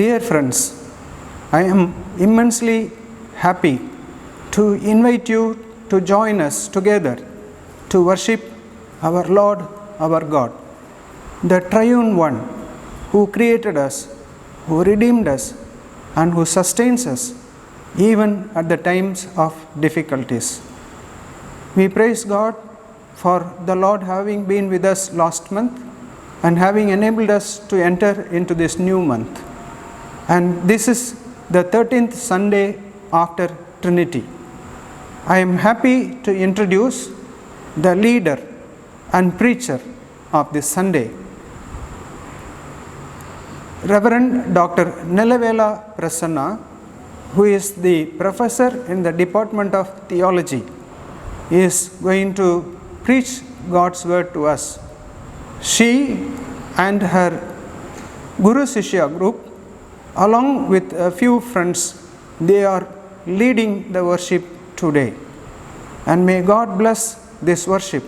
Dear friends, I am immensely happy to invite you to join us together to worship our Lord, our God, the Triune One who created us, who redeemed us, and who sustains us even at the times of difficulties. We praise God for the Lord having been with us last month and having enabled us to enter into this new month. And this is the 13th Sunday after Trinity. I am happy to introduce the leader and preacher of this Sunday, Reverend Dr. Nellavela Prasanna, who is the professor in the Department of Theology, is going to preach God's word to us. She and her Guru Shishya group, along with a few friends, they are leading the worship today. And may God bless this worship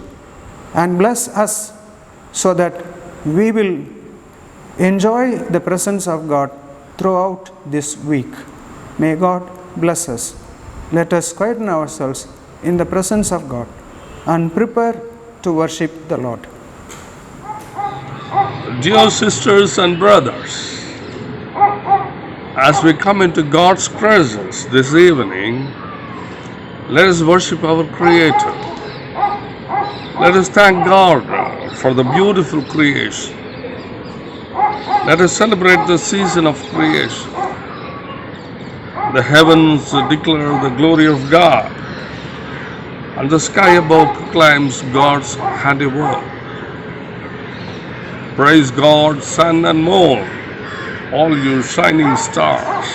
and bless us so that we will enjoy the presence of God throughout this week. May God bless us. Let us quieten ourselves in the presence of God and prepare to worship the Lord. Dear sisters and brothers, as we come into God's presence this evening, let us worship our Creator. Let us thank God for the beautiful creation. Let us celebrate the season of creation. The heavens declare the glory of God, and the sky above proclaims God's handiwork. Praise God, sun and moon, all you shining stars.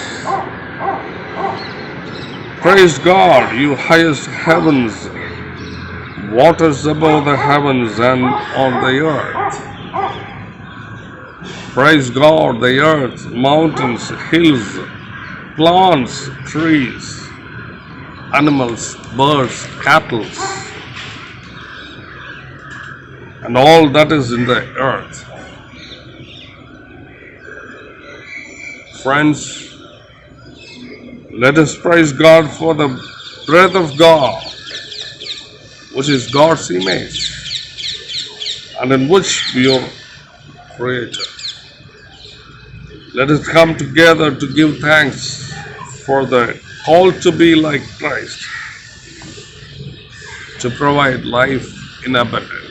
Praise God, you highest heavens, waters above the heavens and on the earth. Praise God, the earth, mountains, hills, plants, trees, animals, birds, cattle, and all that is in the earth. Friends, let us praise God for the breath of God, which is God's image, and in which we are created. Let us come together to give thanks for the call to be like Christ, to provide life in abundance.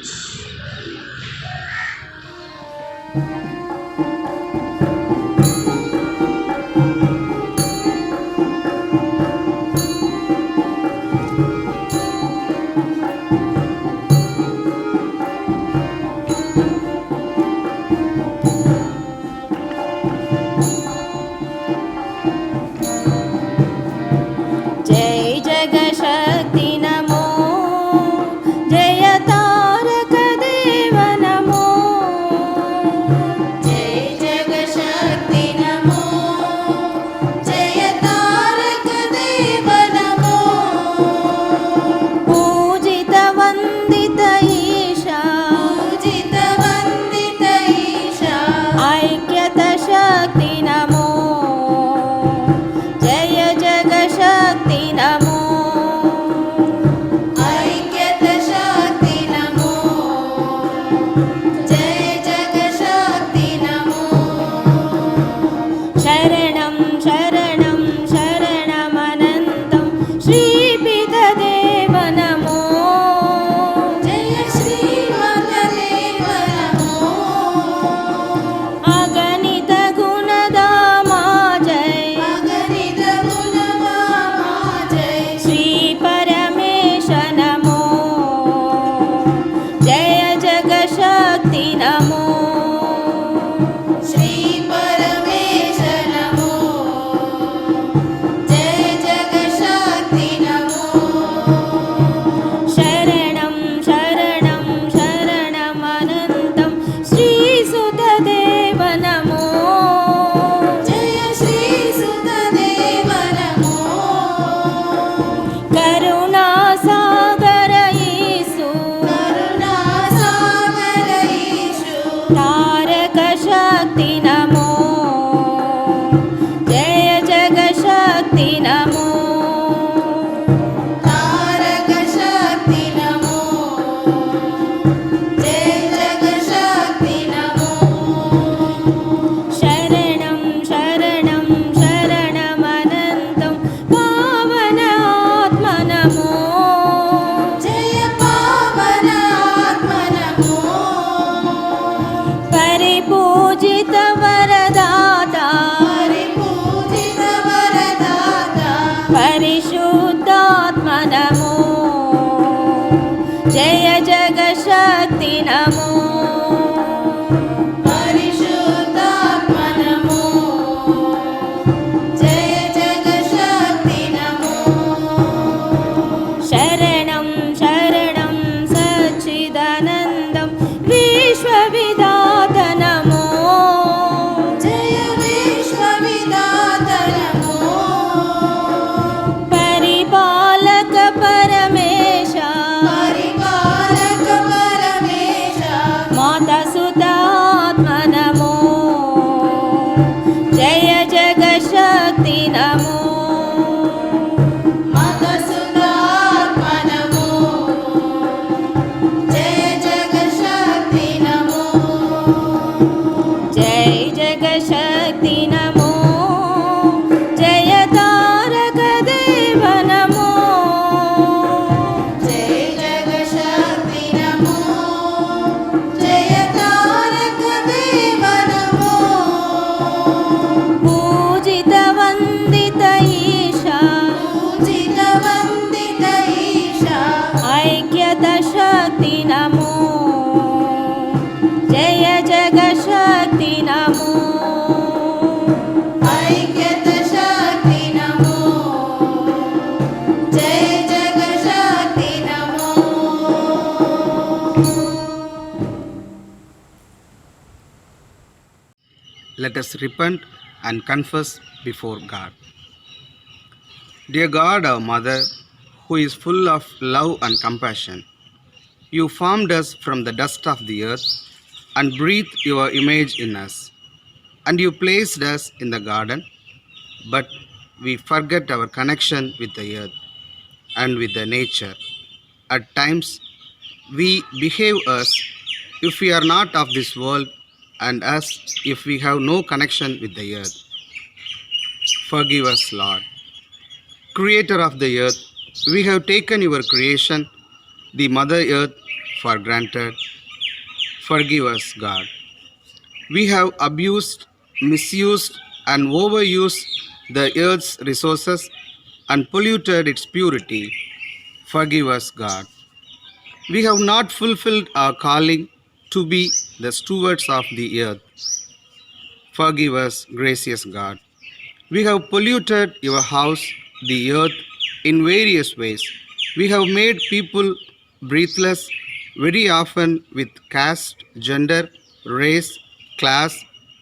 शक्ति नमो तारक शक्ति नमो जय जग शक्ति नमो शरणं शरणं शरणमनन्तं पावन आत्मा नमो जय पावन आत्मा नमो परिपूजित वरदाता परिशुद्धात्मा नमो जय जग शक्ति नमो परिशुद्धात्मा नमो जय जग शक्ति नमो शरणं शरणं सच्चिदानन्दं विश्वविधात नमो जय विश्वविधात नमो परिपालक परमेश माता सुतात्मा नमो जय जग शक्ति नमो माता सुतात्मा नमो जय जग शक्ति नमो जय जग शक्ति नमो जय तारक देव नमो जय जग शक्ति नमो जय तारक देव नमो पूजित वन्दित ईशा ऐक्यता शक्ति नमो जय जग शक्ति नमो ऐक्यता शक्ति नमो जय जग शक्ति नमो Let us repent and confess before God. Dear God, our Mother, who is full of love and compassion, you formed us from the dust of the earth and breathed your image in us. And you placed us in the garden, but we forget our connection with the earth and with the nature. At times, we behave as if we are not of this world and as if we have no connection with the earth. Forgive us, Lord. Creator of the earth, we have taken your creation, the Mother Earth, for granted. Forgive us, God. We have abused, misused, and overused the earth's resources and polluted its purity. Forgive us, God. We have not fulfilled our calling to be the stewards of the earth. Forgive us, gracious God. We have polluted your house, the earth, in various ways. We have made people breathless, very often with caste, gender, race, class,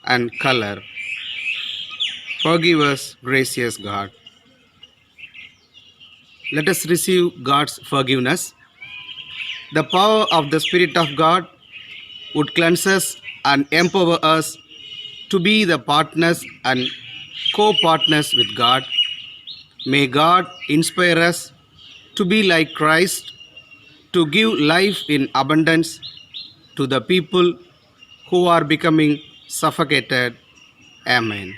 and color. Forgive us, gracious God. Let us receive God's forgiveness. The power of the Spirit of God would cleanse us and empower us to be the partners and co-partners with God. May God inspire us to be like Christ, to give life in abundance to the people who are becoming suffocated. Amen.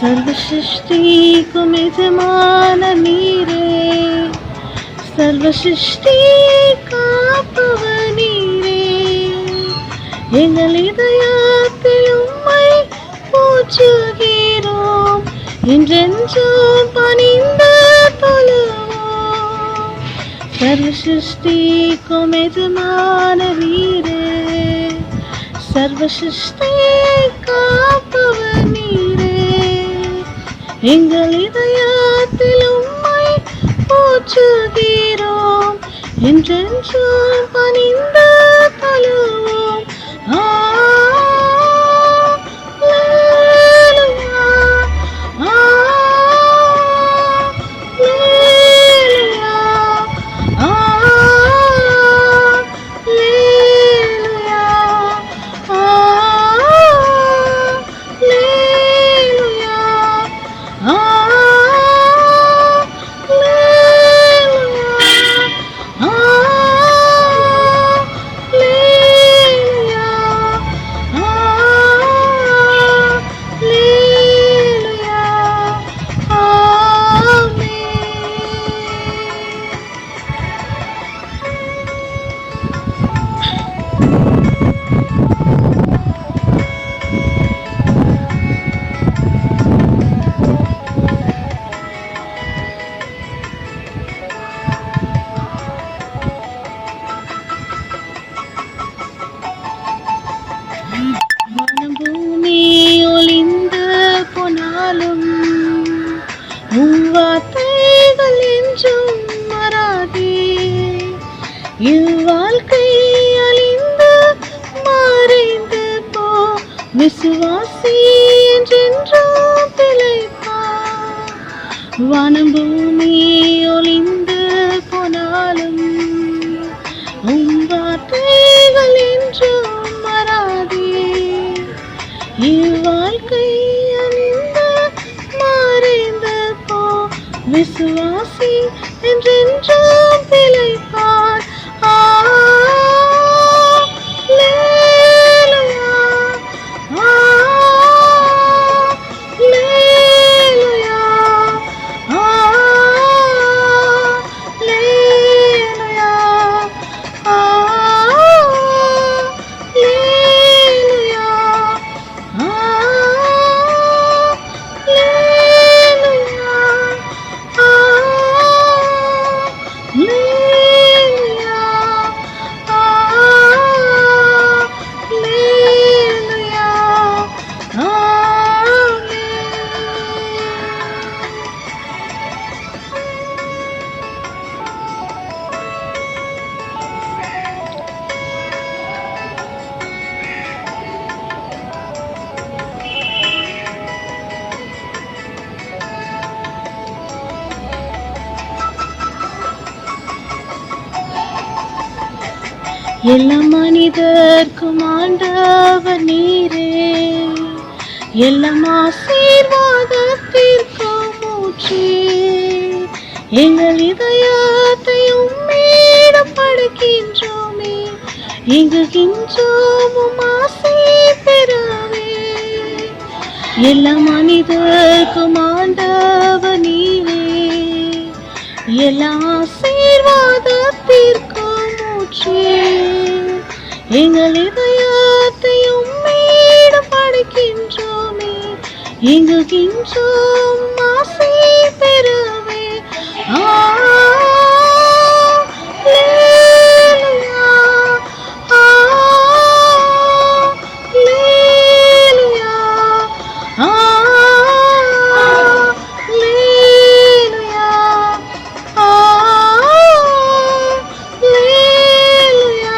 सर्वसृष्टि को मेजमान नीरे सर्वसृष्टि காப்பவனீரே எங்கள் இதயத்தில் உம்மை போற்றுகிறோம் என்றென்றும் பணிந்து தொழுவோம் सर्वसृष्टिக்கும் எஜமான வீரே सर्वसृष्टि காப்பவனீரே எங்கள் இதயத்தில் உம்மை போற்றுகிறோம் என்றென்றும் பணிந்து தொழுவோம் அல்லேலூயா அல்லேலூயா அல்லேலூயா இவ்வாழ்க்கை அழிந்து மறைந்து போ, விசுவாசி என்றென்றும் பிழைப்பார். வானம் பூமி ஒளிந்து போனாலும் உம் வார்த்தைகள் என்றும் மாறாதே. இவ்வாழ்க்கை அழிந்து மறைந்து போ, விசுவாசி என்றென்றும் பிழைப்பார். அல்லேலூயா, அல்லேலூயா, அல்லேலூயா, அல்லேலூயா, எல்லா மனிதர்க்கும் ஆண்டவர் நீரே, எல்லாம் ஆசீர்வாதத்திற்கும் ஊற்றே. எங்கள் இதயத்தை உம்மிடம் படைக்கின்றோமே, எங்குகின்றோம் உம் ஆசை பெறவே. எல்லா மனிதர்க்கும் ஆண்டவர் நீரே, எல்லா ஆசீர்வாதத்திற்கும் ஊற்றே. எங்கள் இதயத்தை உம்மிடம் படைக்கின்றோமே, எங்குகின்றோம் ஆசை பெறவே. அல்லேலூயா, அல்லேலூயா, அல்லேலூயா, அல்லேலூயா,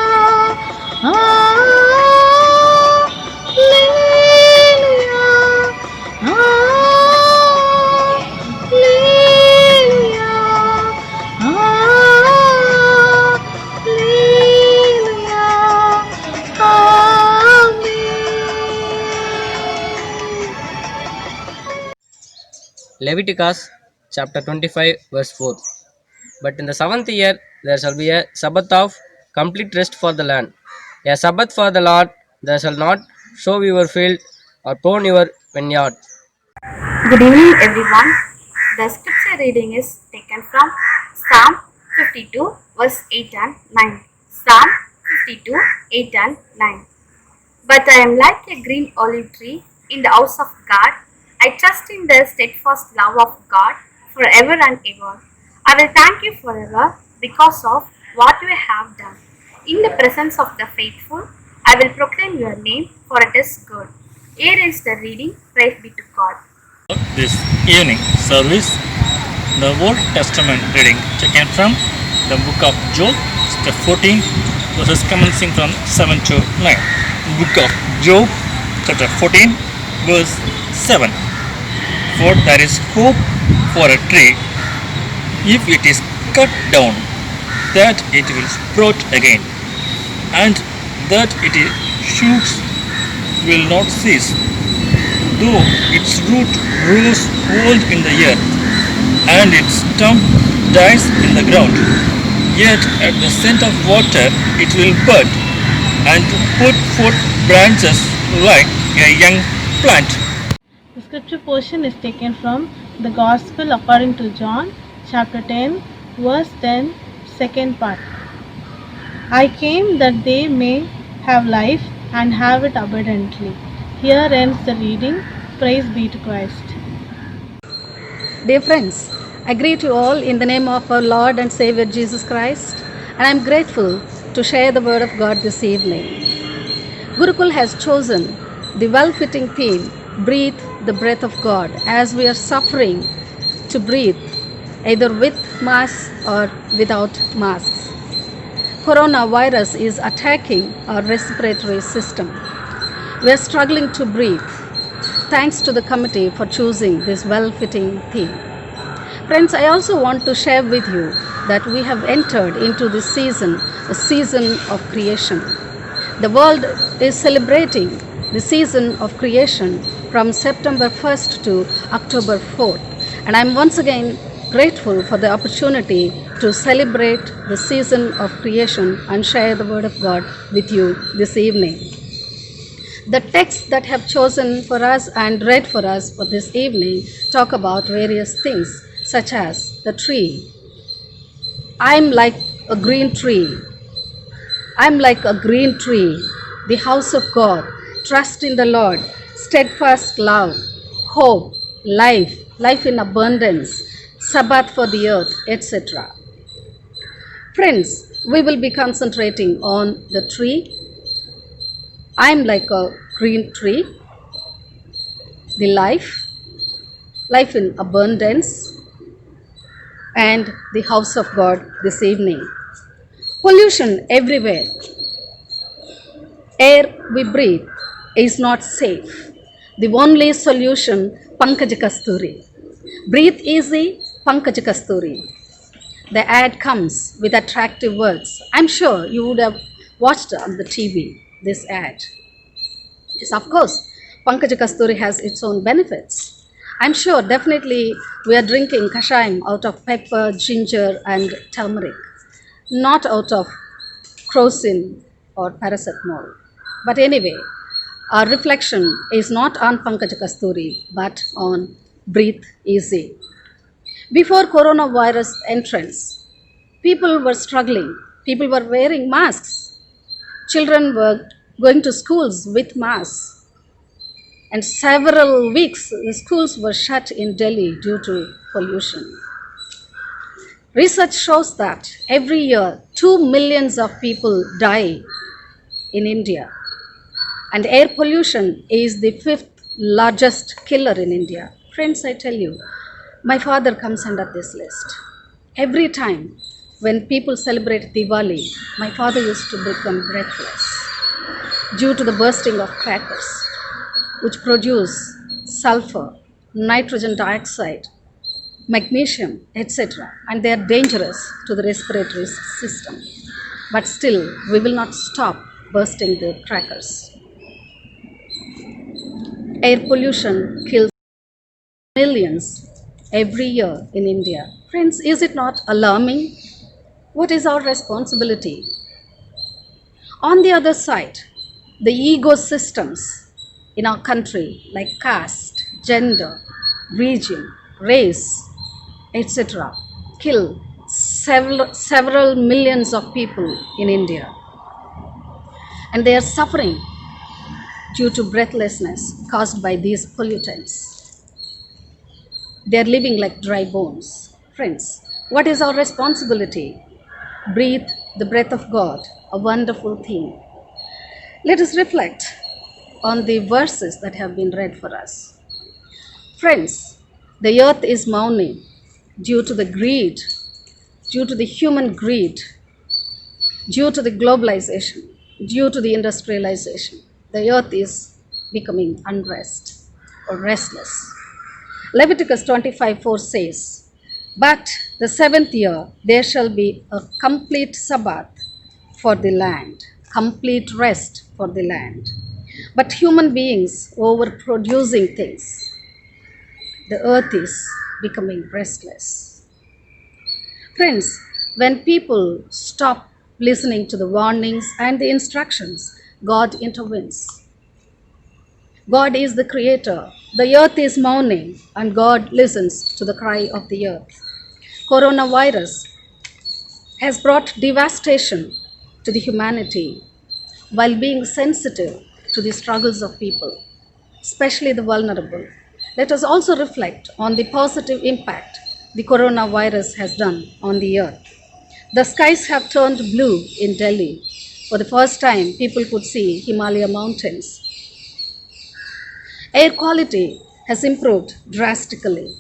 Leviticus chapter 25 verse 4. But in the 7th year there shall be a Sabbath of complete rest for the land, a Sabbath for the Lord. There shall not sow your field or prune your vineyard. Good evening, everyone. The scripture reading is taken from Psalm 52, verse 8 and 9. Psalm 52, 8 and 9. But I am like a green olive tree in the house of God. I trust in the steadfast love of God forever and ever. I will thank you forever because of what you have done. In the presence of the faithful, I will proclaim your name, for it is good. Here is the reading. Praise be to God. This evening service, the Old Testament reading taken from the book of Job, chapter 14, verses commencing from 7 to 9. Book of Job, chapter 14, verse 7. For there is hope for a tree, if it is cut down, that it will sprout again, and that its shoots will not cease. Though its root grows old in the earth, and its stump dies in the ground, yet at the scent of water it will bud, and put forth branches like a young plant. The scripture portion is taken from the Gospel according to John, chapter 10, verse 10, second part. I came that they may have life and have it abundantly. Here ends the reading. Praise be to Christ. Dear friends, I greet you all in the name of our Lord and Savior Jesus Christ, and I am grateful to share the word of God this evening. Gurukul has chosen the well-fitting theme, Breathe the Breath of God, as we are suffering to breathe, either with masks or without masks. coronavirus is attacking our respiratory system. We are struggling to breathe. Thanks to the committee for choosing this well-fitting theme. Friends, I also want to share with you that we have entered into this season, a season of creation. The world is celebrating the season of creation from September 1st to October 4th. And I'm once again grateful for the opportunity to celebrate the season of creation and share the Word of God with you this evening. The texts that have chosen for us and read for us for this evening talk about various things, such as the tree. I'm like a green tree. I'm like a green tree, the house of God, trust in the Lord, steadfast love, hope, life in abundance, Sabbath for the earth, etc. Friends, we will be concentrating on the tree. I'm like a green tree, the life in abundance, and the house of God this evening. Pollution everywhere. Air we breathe is not safe. The only solution, Pankaj Kasturi. Breathe easy, Pankaj Kasturi. The ad comes with attractive words. I'm sure you would have watched on the TV this ad. Yes, of course, Pankaj Kasturi has its own benefits. I'm sure definitely we are drinking kashayam out of pepper, ginger and turmeric, not out of crocin or paracetamol. But anyway, our reflection is not on Pankaj Kasturi but on breathe easy. Before coronavirus entrance, people were struggling. People were wearing masks. Children were going to schools with masks. And several weeks, the schools were shut in Delhi due to pollution. Research shows that every year 2 million of people die in India. And air pollution is the 5th largest killer in India. Friends, I tell you, my father comes under this list. Every time when people celebrate Diwali, my father used to become breathless due to the bursting of crackers, which produce sulfur, nitrogen dioxide, magnesium, etc. And they are dangerous to the respiratory system. But still, we will not stop bursting the crackers. Air pollution kills millions every year in India. Friends, is it not alarming? What is our responsibility? On the other side, the ecosystems in our country, like caste, gender, region, race, etc., kill several millions of people in India. And they are suffering due to breathlessness caused by these pollutants. They are living like dry bones. Friends, what is our responsibility? Breathe the breath of God, a wonderful theme. Let us reflect on the verses that have been read for us. Friends, the earth is mourning due to the greed, due to the human greed, due to the globalization, due to the industrialization. The earth is becoming unrest or restless. Leviticus 25:4 says, "But the 7th year there shall be a complete Sabbath for the land, complete rest for the land." But human beings overproducing things, the earth is becoming restless. Friends, when people stop listening to the warnings and the instructions, God intervenes. God is the creator. The earth is mourning, and God listens to the cry of the earth. Coronavirus has brought devastation to the humanity while being sensitive to the struggles of people, especially the vulnerable. Let us also reflect on the positive impact the coronavirus has done on the earth. The skies have turned blue in Delhi. For the first time, people could see Himalaya mountains. Air quality has improved drastically,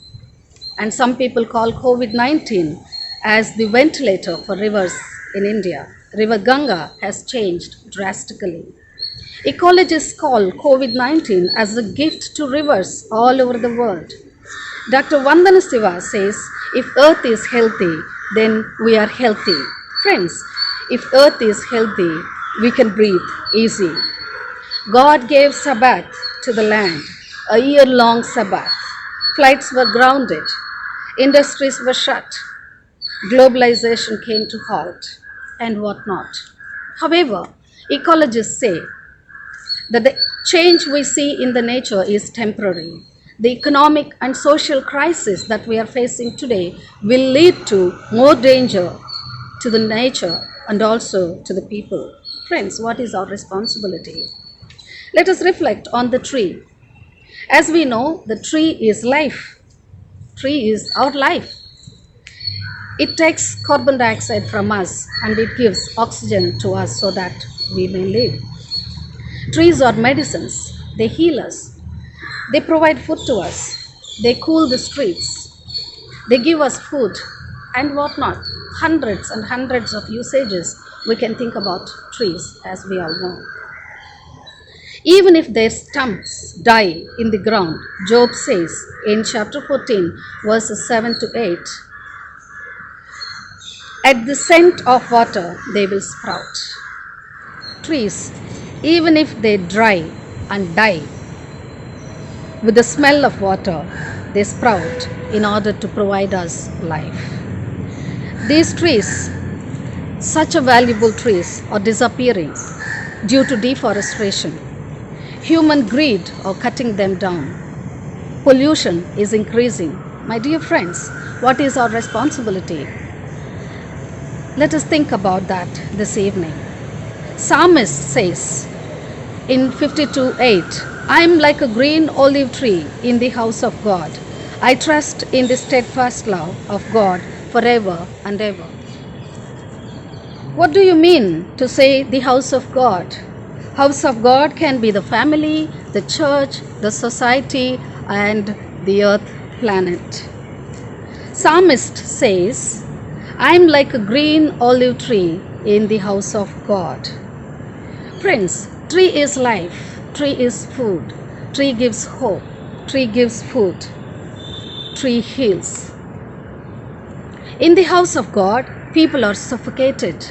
and some people call COVID-19 as the ventilator for rivers in India, River Ganga, has changed drastically. Ecologists call COVID 19 as a gift to rivers all over the world. Dr. Vandana Siva says, if earth is healthy, then we are healthy. Friends, if earth is healthy, we can breathe easy. God gave Sabbath to the land, a year-long Sabbath. Flights were grounded, industries were shut, globalization came to halt, and whatnot. However, ecologists say that the change we see in the nature is temporary. The economic and social crisis that we are facing today will lead to more danger to the nature and also to the people. Friends, what is our responsibility? Let us reflect on the tree. As we know, the tree is life. Tree is our life. It takes carbon dioxide from us and it gives oxygen to us so that we may live. Trees are medicines. They heal us. They provide food to us. They cool the streets. They give us food and whatnot. Hundreds and hundreds of usages we can think about trees, as we all know. Even if their stumps die in the ground, Job says in chapter 14, verses 7 to 8, at the scent of water they will sprout. Trees, even if they dry and die, with the smell of water, they sprout in order to provide us life. These trees, such a valuable trees, are disappearing due to deforestation. Human greed are cutting them down. Pollution is increasing. My dear friends, what is our responsibility? Let us think about that this evening. Psalmist says in 52:8, I am like a green olive tree in the house of God. I trust in the steadfast love of God forever and ever. What do you mean to say the house of God? House of God can be the family, the church, the society, and the earth planet. Psalmist says, I am like a green olive tree in the house of God. Friends, tree is life. Tree is food. Tree gives hope. Tree gives food. Tree heals. In the house of God, people are suffocated.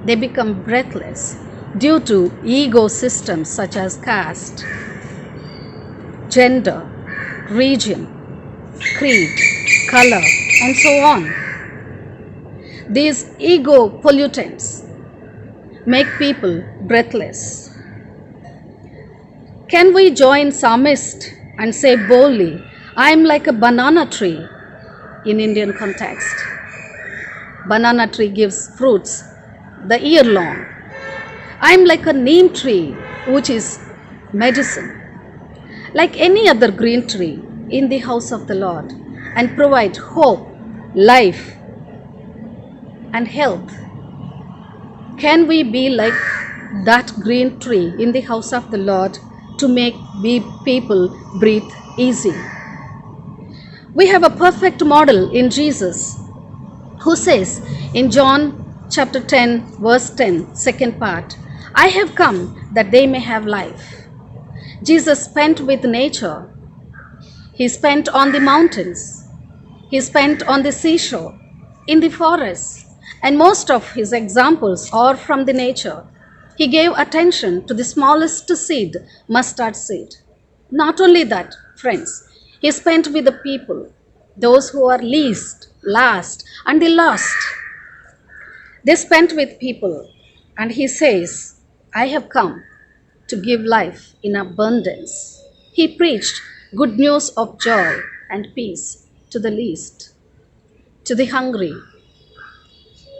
They become breathless due to ego systems such as caste, gender, region, creed, color, and so on. These ego pollutants make people breathless. Can we join psalmist and say boldly, I am like a banana tree in Indian context? Banana tree gives fruits the year long. I am like a neem tree, which is medicine. Like any other green tree in the house of the Lord, and provide hope, life, and health. Can we be like that green tree in the house of the Lord to make people breathe easy? We have a perfect model in Jesus, who says in John chapter 10, verse 10, second part, I have come that they may have life. Jesus spent with nature. He spent on the mountains. He spent on the seashore, in the forest, and most of his examples are from the nature. He gave attention to the smallest seed, mustard seed. Not only that, friends, he spent with the people, those who are least, last, and the lost. They spent with people, and he says, I have come to give life in abundance. He preached good news of joy and peace to the least, to the hungry,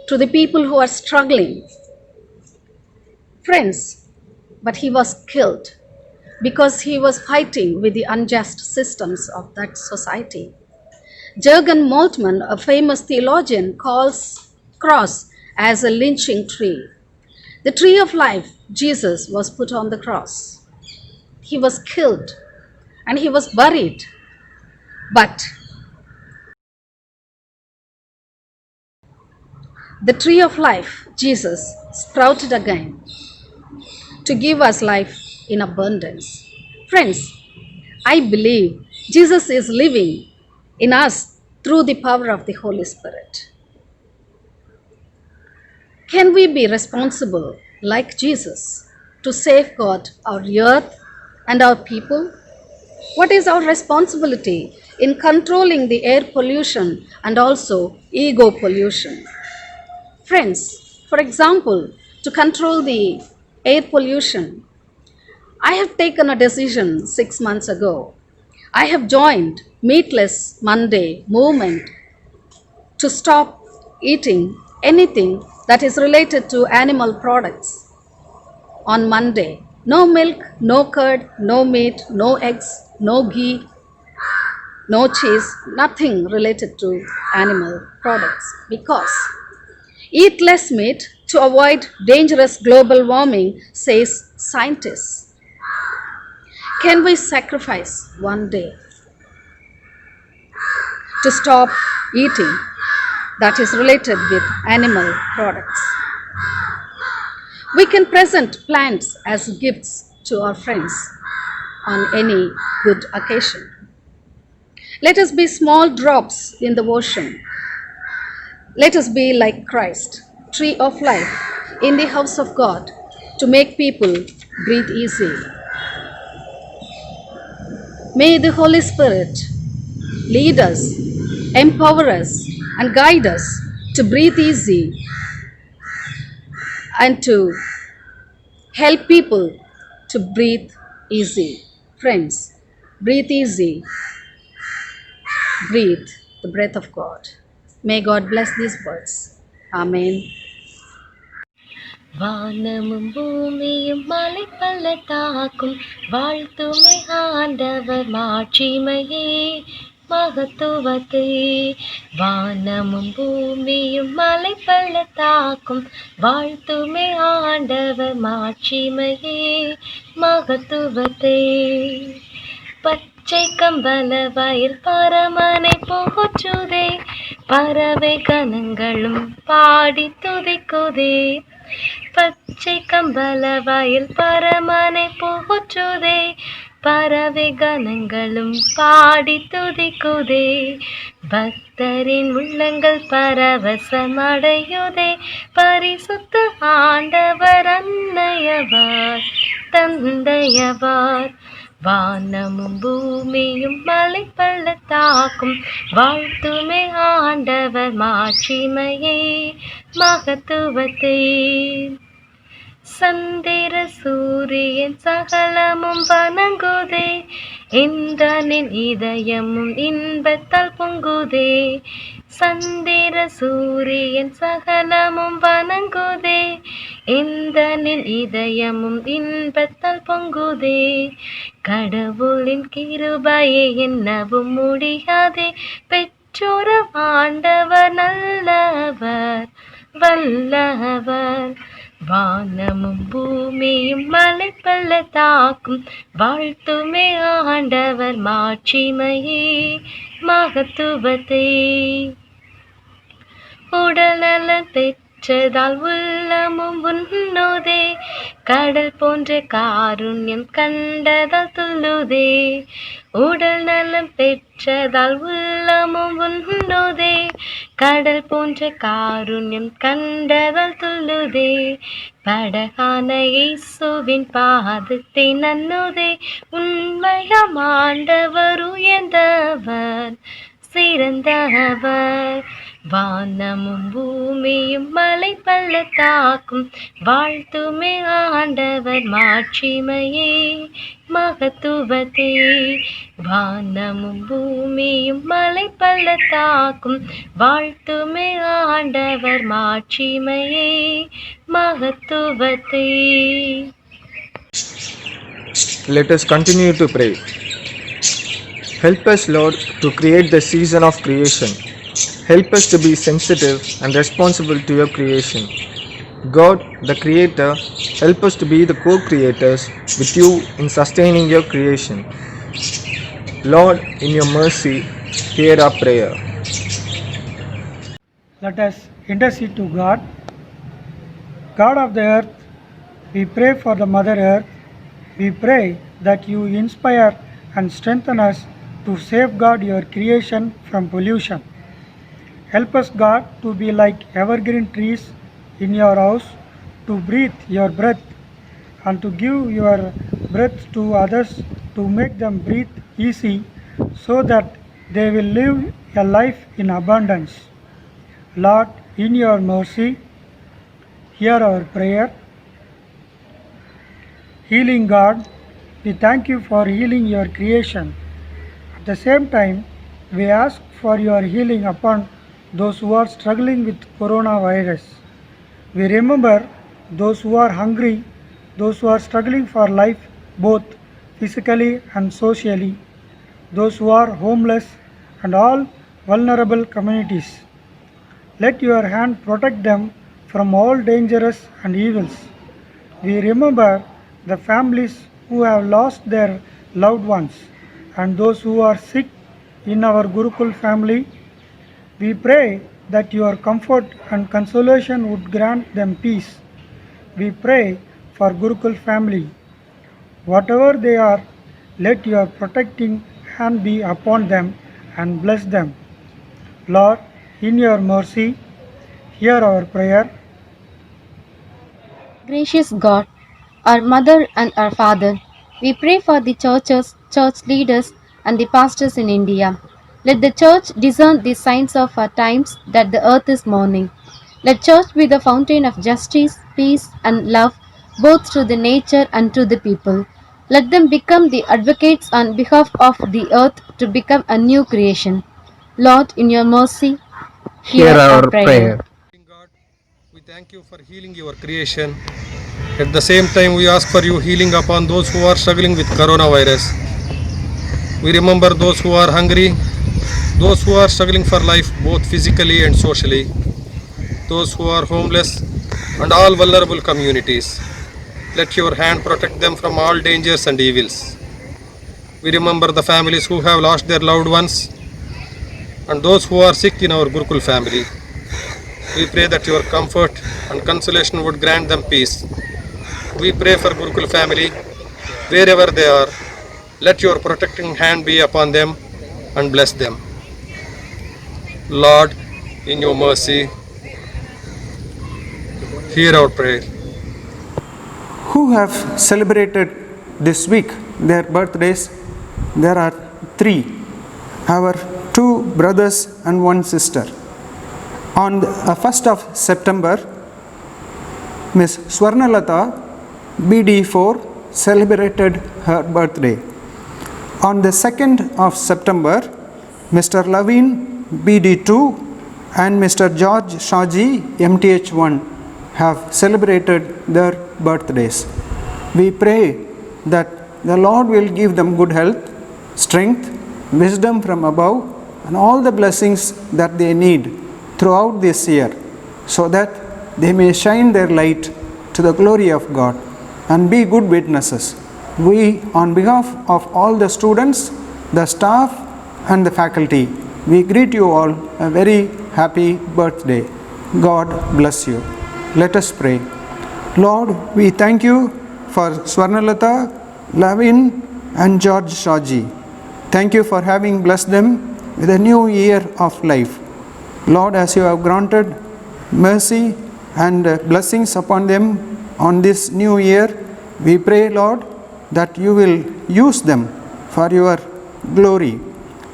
to the people who are struggling. Friends, but he was killed because he was fighting with the unjust systems of that society. Jürgen Moltmann, a famous theologian, calls cross as a lynching tree. The tree of life, Jesus, was put on the cross. He was killed and he was buried. But the tree of life, Jesus, sprouted again to give us life in abundance. Friends, I believe Jesus is living in us through the power of the Holy Spirit. Can we be responsible like Jesus to safeguard our earth and our people? What is our responsibility in controlling the air pollution and also ego pollution? Friends, for example, to control the air pollution, I have taken a decision 6 months ago. I have joined Meatless Monday movement to stop eating anything that is related to animal products on Monday. No milk, no curd, no meat, no eggs, no ghee, no cheese, nothing related to animal products. Because eat less meat to avoid dangerous global warming, says scientists. Can we sacrifice one day to stop eating that is related with animal products? We can present plants as gifts to our friends on any good occasion. Let us be small drops in the ocean. Let us be like Christ, tree of life in the house of God to make people breathe easy. May the Holy Spirit lead us, empower us, and guide us to breathe easy and to help people to breathe easy. Friends, breathe easy. Breathe the breath of God. May God bless these words. Amen. வானமும் பூமியும் மலை பள்ளத்தாக்கும் வாழ்த்துமை ஆண்டவர் மாட்சிமையே மகத்துவத்தை. வானமும் பூமியும் மலை பள்ளத்தாக்கும் வாழ்த்துமை ஆண்டவர் மாட்சிமையே மகத்துவத்தை. பச்சை கம்பல வயல் பரமனை போற்றுதே, பறவை கணங்களும் பாடி துதிக்குதே. பச்சை கம்பல வயல் பரமனை போற்றுதே, பறவை கணங்களும் பாடி துதிக்குதே. பக்தரின் உள்ளங்கள் பரவசமடையுதே, பரிசுத்த ஆண்டவர் அன்னையவர் தந்தையவர். வானமும் பூமியும் மலை பள்ளத்தாக்கும் வாழ்த்துமே ஆண்டவர் மாட்சிமையே மகத்துவத்தை. சந்திர சூரியன் சகலமும் வணங்குதே, இந்திரனின் இதயமும் இன்பத்தால் பொங்குதே. சந்திர சூரியன் சகலமும் வணங்குதே, இந்திரனின் இதயமும் இன்பத்தால் பொங்குதே. கடவுளின் கிருபையை எண்ணவும் முடியாதே, பெற்றோரும் ஆண்டவர் நல்லவர் வல்லவர். வானமும் பூமியும் மலை பள்ளத்தாக்கும் வாழ்த்துமே ஆண்டவர் மாட்சிமையே மகத்துவத்தை. உடல்நலம் பெற்றதால் உள்ளமும் உண்ணுதே, கடல் போன்ற காருண்யம் கண்டதால் துள்ளுதே. உடல் நலம் பெற்றதால் உள்ளமும் உண்ணுதே, கடல் போன்ற காருண்யம் கண்டதால் துள்ளுதே. படகான இயேசுவின் பாதத்தை நன்னுதே, உண்மையாம் ஆண்டவர் உயர்ந்தவர் சிறந்தவர். வானமும் பூமியும் மலை பள்ளத்தாக்கும் வாழ்த்துமே ஆண்டவர் மாட்சிமையே மகத்துவத்தை. வானமும் பூமியும் மலை பள்ளத்தாக்கும் வாழ்த்துமே ஆண்டவர் மாட்சிமையே மகத்துவத்தை. Let us continue to pray. Help us, Lord, to create the season of creation. Help us to be sensitive and responsible to your creation. God, the Creator, help us to be the co-creators with you in sustaining your creation. Lord, in your mercy, hear our prayer. Let us intercede to God. God of the earth, we pray for the Mother Earth. We pray that you inspire and strengthen us to safeguard your creation from pollution. Help us, God, to be like evergreen trees in your house, to breathe your breath and to give your breath to others, to make them breathe easy so that they will live a life in abundance. Lord, in your mercy, hear our prayer. Healing God, we thank you for healing your creation. At the same time, we ask for your healing upon those who are struggling with coronavirus. We remember those who are hungry, those who are struggling for life both physically and socially, those who are homeless, and all vulnerable communities. Let your hand protect them from all dangerous and evils. We remember the families who have lost their loved ones and those who are sick in our Gurukul family. We pray that your comfort and consolation would grant them peace. We pray for Gurukul family. Whatever they are, let your protecting hand be upon them and bless them. Lord, in your mercy, hear our prayer. Gracious God, our Mother and our Father, we pray for the churches, church leaders, and the pastors in India. Let the church discern the signs of our times that the earth is mourning. Let church be the fountain of justice, peace, and love, both to the nature and to the people. Let them become the advocates on behalf of the earth to become a new creation. Lord, in your mercy, hear our prayer. God, we thank you for healing your creation. At the same time, we ask for you healing upon those who are struggling with coronavirus. We remember those who are hungry, those who are struggling for life both physically and socially, those who are homeless, and all vulnerable communities. Let your hand protect them from all dangers and evils. We remember the families who have lost their loved ones and those who are sick in our Gurukul family. We pray that your comfort and consolation would grant them peace. We pray for Gurukul family, wherever they are. Let your protecting hand be upon them and bless them. Lord, in your mercy, hear our prayer. Who have celebrated this week their birthdays? There are 3. Our 2 brothers and 1 sister. On the 1st of September, Miss Swarnalata, BD4, celebrated her birthday. On the 2nd of September, Mr. Lavin, BD2, and Mr. George Shaji, MTH1, have celebrated their birthdays. We pray that the Lord will give them good health, strength, wisdom from above, and all the blessings that they need throughout this year, so that they may shine their light to the glory of God and be good witnesses. We, on behalf of all the students, the staff, and the faculty, we greet you all a very happy birthday. God bless you. Let us pray. Lord, we thank you for Swarnalata, Lavin, and George Shaji. Thank you for having blessed them with a new year of life. Lord, as you have granted mercy and blessings upon them on this new year, we pray, Lord, that you will use them for your glory,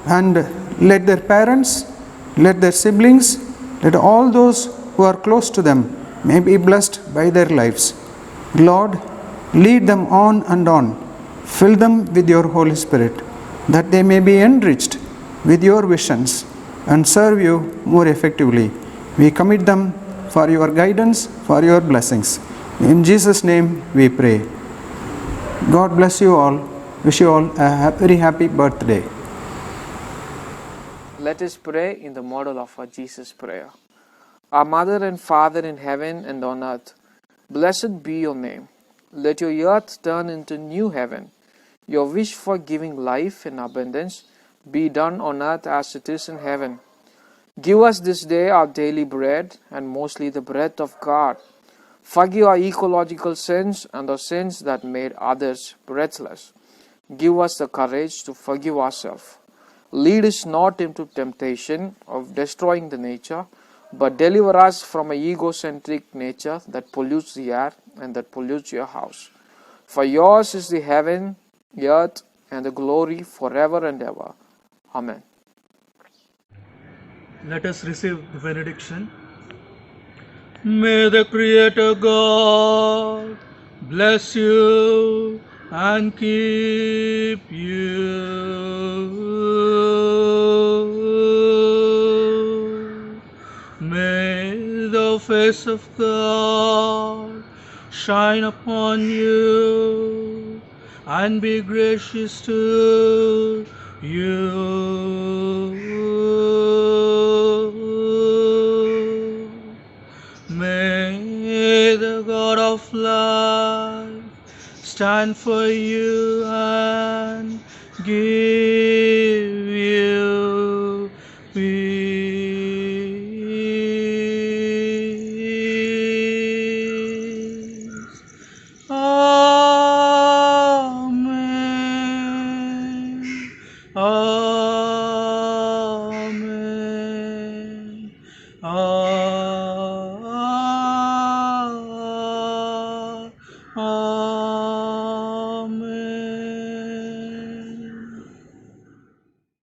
and let their parents, let their siblings, let all those who are close to them may be blessed by their lives. Lord, lead them on and on. Fill them with your Holy Spirit, that they may be enriched with your visions and serve you more effectively. We commit them for your guidance, for your blessings. In Jesus' name we pray. God bless you all. Wish you all a very happy birthday. Let us pray in the model of our Jesus prayer. Our Mother and Father in heaven and on earth, blessed be your name. Let your earth turn into new heaven. Your wish for giving life and abundance be done on earth as it is in heaven. Give us this day our daily bread, and mostly the bread of God. Forgive our ecological sins and the sins that made others breathless. Give us the courage to forgive ourselves. Lead us not into temptation of destroying the nature, but deliver us from an egocentric nature that pollutes the air and that pollutes your house. For yours is the heaven, the earth, and the glory forever and ever. Amen. Let us receive the benediction. May the Creator God bless you and keep you. May the face of God shine upon you and be gracious to you. May the God of life stand for you and give you peace. Amen. Amen. Amen.